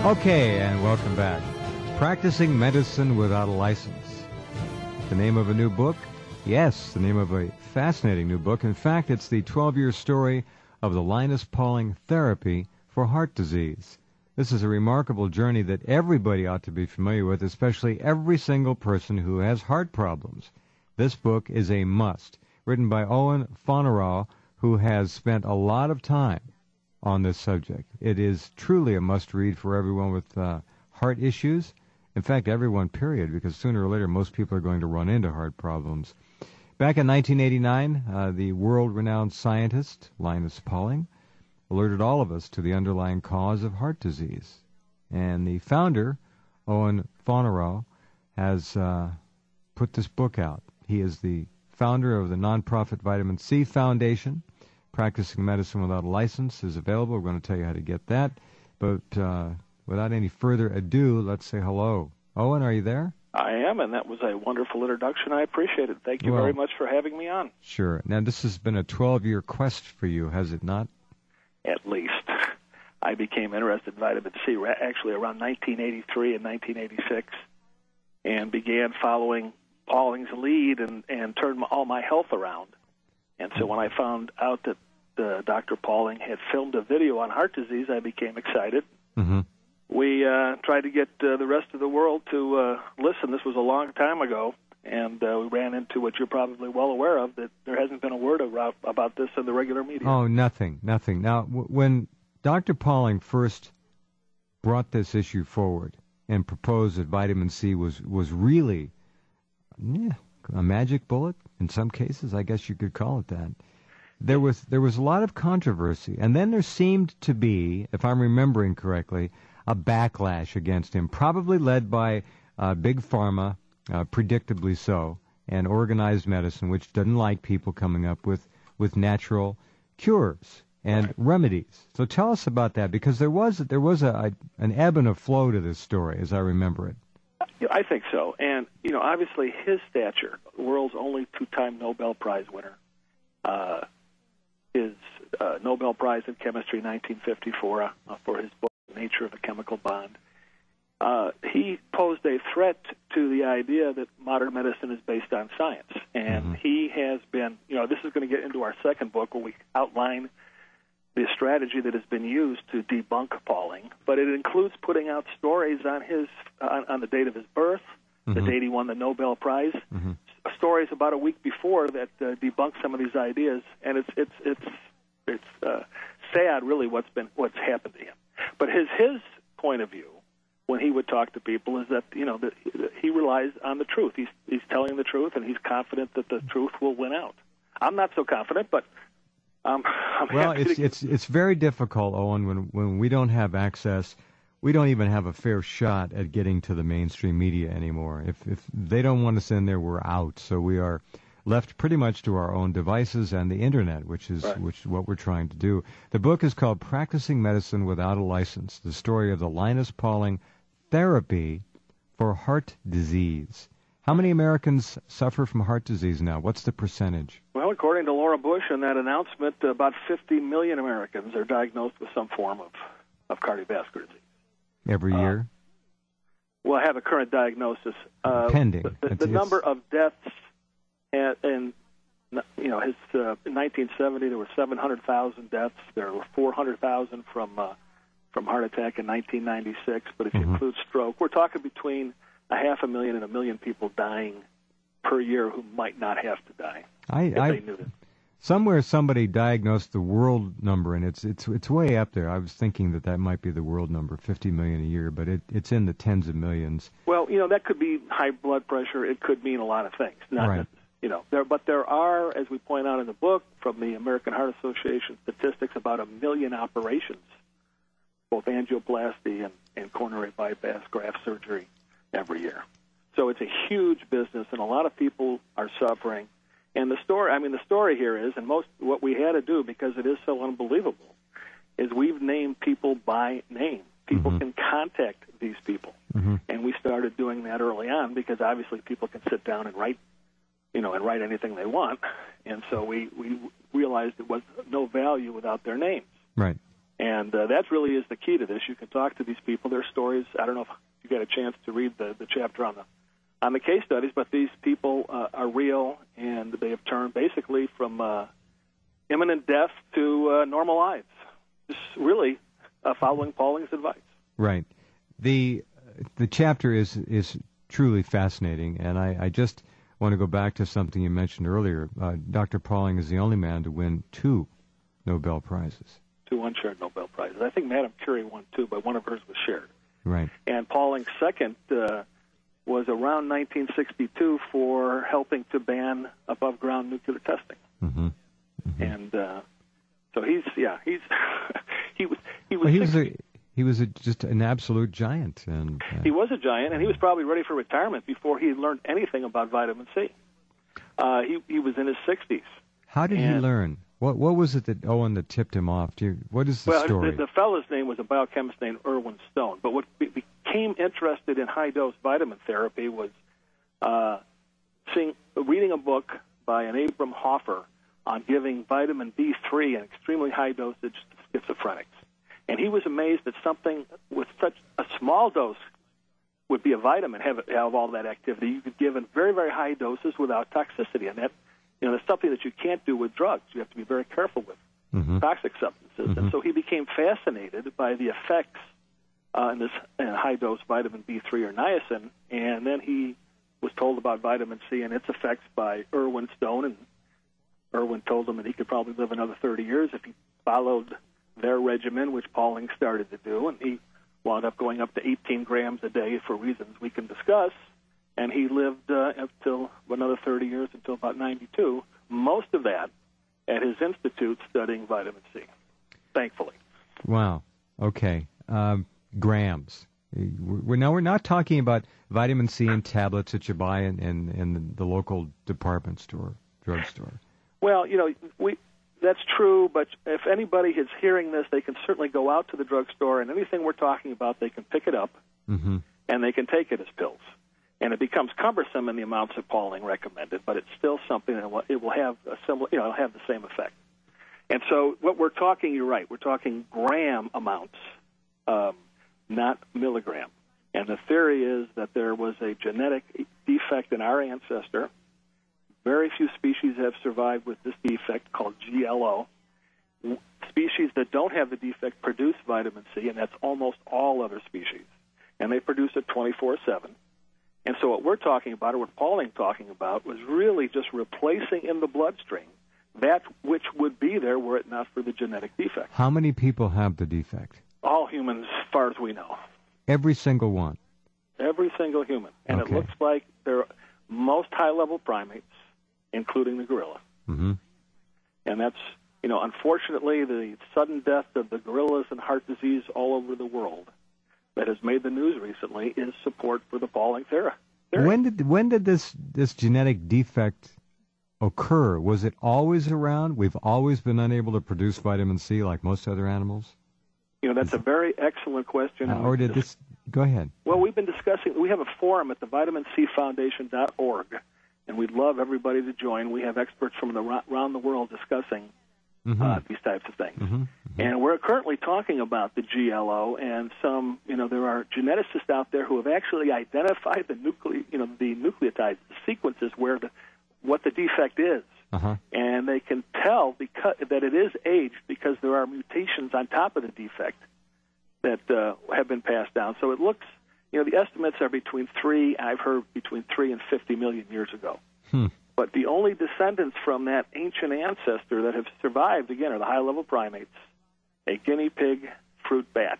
Okay, and welcome back. Practicing Medicine Without a License. The name of a new book? Yes, the name of a fascinating new book. In fact, it's the 12-year story of the Linus Pauling therapy for heart disease. This is a remarkable journey that everybody ought to be familiar with, especially every single person who has heart problems. This book is a must, written by Owen Fonorow, who has spent a lot of time on this subject. It is truly a must-read for everyone with heart issues. In fact, everyone, period, because sooner or later most people are going to run into heart problems. Back in 1989, the world-renowned scientist, Linus Pauling, alerted all of us to the underlying cause of heart disease. And the founder, Owen Fonorow, has put this book out. He is the founder of the nonprofit Vitamin C Foundation. Practicing Medicine Without a License is available. We're going to tell you how to get that. But without any further ado, let's say hello. Owen, are you there? I am, and that was a wonderful introduction. I appreciate it. Thank you very much for having me on. Sure. Now, this has been a 12-year quest for you, has it not? At least. I became interested in vitamin C actually around 1983 and 1986 and began following Pauling's lead and turned all my health around. And so when I found out that Dr. Pauling had filmed a video on heart disease, I became excited. Mm-hmm. We tried to get the rest of the world to listen. This was a long time ago, and we ran into what you're probably well aware of, that there hasn't been a word about this in the regular media. Oh, nothing. Now, when Dr. Pauling first brought this issue forward and proposed that vitamin C was really a magic bullet, in some cases, I guess you could call it that, there was a lot of controversy. And then there seemed to be, if I'm remembering correctly, a backlash against him, probably led by Big Pharma, predictably so, and organized medicine, which doesn't like people coming up with natural cures and remedies. So tell us about that, because there was an ebb and a flow to this story, as I remember it. I think so. And, obviously his stature, the world's only two-time Nobel Prize winner, his Nobel Prize in Chemistry in 1954 for his book, Nature of a Chemical Bond, he posed a threat to the idea that modern medicine is based on science. And he has been, this is going to get into our second book where we outline the strategy that has been used to debunk Pauling, but it includes putting out stories on his on the date of his birth, the date he won the Nobel Prize, stories about a week before that debunk some of these ideas, and it's sad, really, what's happened to him. But his point of view when he would talk to people is that that he relies on the truth. He's telling the truth, and he's confident that the truth will win out. I'm not so confident, but. Well, it's very difficult, Owen, when we don't have access. We don't even have a fair shot at getting to the mainstream media anymore. If they don't want us in there, we're out. So we are left pretty much to our own devices and the Internet, which is what we're trying to do. The book is called Practicing Medicine Without a License, the story of the Linus Pauling therapy for heart disease. How many Americans suffer from heart disease now? What's the percentage? Well, according to Laura Bush in that announcement, about 50 million Americans are diagnosed with some form of cardiovascular disease. Every year? Well, I have a current diagnosis. Pending. The number of deaths, in 1970 there were 700,000 deaths. There were 400,000 from heart attack in 1996. But if you include stroke, we're talking between 500,000 and 1 million people dying per year who might not have to die if they knew it. Somewhere somebody diagnosed the world number, and it's way up there. I was thinking that might be the world number, 50 million a year, but it's in the tens of millions. Well, that could be high blood pressure. It could mean a lot of things. Right. But there are, as we point out in the book, from the American Heart Association statistics, about 1 million operations, both angioplasty and coronary bypass graft surgery every year. So it's a huge business, and a lot of people are suffering. And the story here is, and what we had to do, because it is so unbelievable, is we've named people by name. People can contact these people. And we started doing that early on because obviously people can sit down and write anything they want. And so we realized it was no value without their names. Right. And that really is the key to this. You can talk to these people. Their stories, I don't know if you get a chance to read the chapter on the case studies, but these people are real, and they have turned basically from imminent death to normal lives, just really following Pauling's advice. Right. The chapter is truly fascinating, and I just want to go back to something you mentioned earlier. Dr. Pauling is the only man to win 2 Nobel Prizes. 2 unshared Nobel Prizes. I think Madame Curie won 2, but one of hers was shared. Right. And Pauling's second was around 1962 for helping to ban above-ground nuclear testing. Mm-hmm. Mm-hmm. And so he was just an absolute giant. And he was a giant, and he was probably ready for retirement before he learned anything about vitamin C. He was in his 60s. How did he learn? What was it that Owen that tipped him off? What is the story? The fellow's name was a biochemist named Owen Stone. But what became interested in high-dose vitamin therapy was reading a book by an Abram Hoffer on giving vitamin B3 in extremely high dosage to schizophrenics. And he was amazed that something with such a small dose would be a vitamin, have all that activity. You could give in very, very high doses without toxicity. And that, that's something that you can't do with drugs. You have to be very careful with toxic substances. Mm-hmm. And so he became fascinated by the effects in this high-dose vitamin B3 or niacin. And then he was told about vitamin C and its effects by Owen Stone, and Owen told him that he could probably live another 30 years if he followed their regimen, which Pauling started to do, and he wound up going up to 18 grams a day for reasons we can discuss, and he lived until another 30 years, until about 92, most of that at his institute studying vitamin C, thankfully. Wow. Okay. Grams. We're not talking about vitamin C in tablets that you buy in the local department store, drugstore. Well, that's true, but if anybody is hearing this, they can certainly go out to the drugstore, and anything we're talking about, they can pick it up, and they can take it as pills. And it becomes cumbersome in the amounts that Pauling recommended, but it's still something that it will have a similar, it'll have the same effect. And so what we're talking, you're right, we're talking gram amounts, not milligram. And the theory is that there was a genetic defect in our ancestor. Very few species have survived with this defect called GLO. Species that don't have the defect produce vitamin C, and that's almost all other species. And they produce it 24/7. And so what we're talking about, or what Pauling talking about, was really just replacing in the bloodstream that which would be there were it not for the genetic defect. How many people have the defect? All humans, as far as we know. Every single one? Every single human. And okay. It looks like they're most high-level primates, including the gorilla. Mm-hmm. And that's, unfortunately, the sudden death of the gorillas and heart disease all over the world that has made the news recently is support for the Pauling theory. When did this genetic defect occur? Was it always around? We've always been unable to produce vitamin C like most other animals? That's a very excellent question. Or did this... Go ahead. Well, we've been discussing... We have a forum at the vitamincfoundation.org, and we'd love everybody to join. We have experts from around the world discussing these types of things. Mm-hmm. And we're currently talking about the GLO, and some, there are geneticists out there who have actually identified the nucleotides, the sequences where what the defect is. Uh-huh. And they can tell that it is aged because there are mutations on top of the defect that have been passed down. So it looks, the estimates are I've heard between 3 and 50 million years ago. But the only descendants from that ancient ancestor that have survived, again, are the high-level primates, a guinea pig, fruit bat.